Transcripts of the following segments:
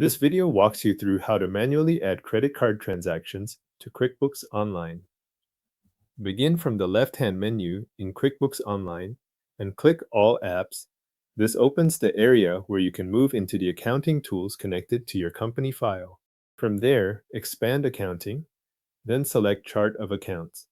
This video walks you through how to manually add credit card transactions to QuickBooks Online. Begin from the left-hand menu in QuickBooks Online and click All Apps. This opens the area where you can move into the accounting tools connected to your company file. From there, expand Accounting, then select Chart of Accounts.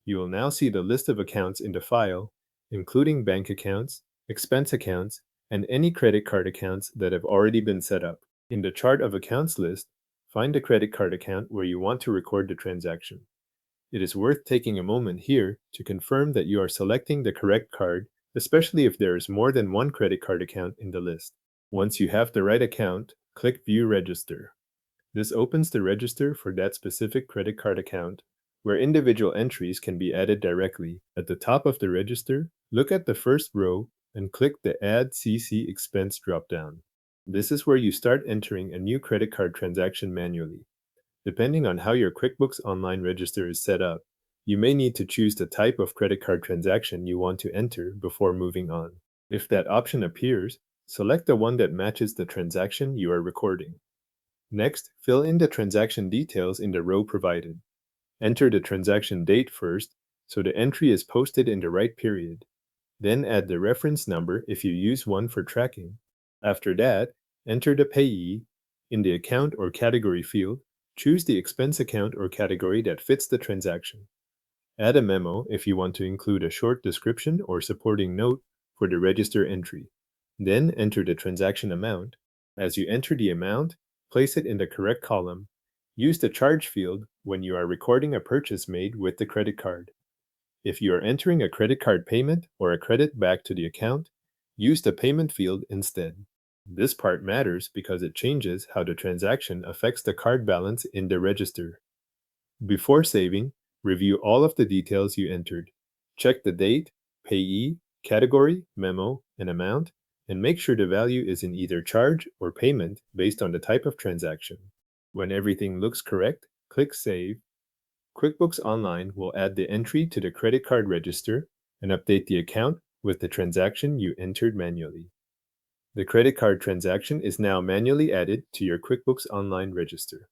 You will now see the list of accounts in the file, including bank accounts, expense accounts, and any credit card accounts that have already been set up. In the Chart of Accounts list, find the credit card account where you want to record the transaction. It is worth taking a moment here to confirm that you are selecting the correct card, especially if there is more than one credit card account in the list. Once you have the right account, click View Register. This opens the register for that specific credit card account, where individual entries can be added directly. At the top of the register, look at the first row and click the Add CC Expense dropdown. This is where you start entering a new credit card transaction manually. Depending on how your QuickBooks Online register is set up, you may need to choose the type of credit card transaction you want to enter before moving on. If that option appears, select the one that matches the transaction you are recording. Next, fill in the transaction details in the row provided. Enter the transaction date first, so the entry is posted in the right period. Then add the reference number if you use one for tracking. After that, enter the payee. In the account or category field, choose the expense account or category that fits the transaction. Add a memo if you want to include a short description or supporting note for the register entry. Then enter the transaction amount. As you enter the amount, place it in the correct column. Use the charge field when you are recording a purchase made with the credit card. If you are entering a credit card payment or a credit back to the account, use the payment field instead. This part matters because it changes how the transaction affects the card balance in the register. Before saving, review all of the details you entered. Check the date, payee, category, memo, and amount, and make sure the value is in either charge or payment based on the type of transaction. When everything looks correct, click Save. QuickBooks Online will add the entry to the credit card register and update the account with the transaction you entered manually. The credit card transaction is now manually added to your QuickBooks Online register.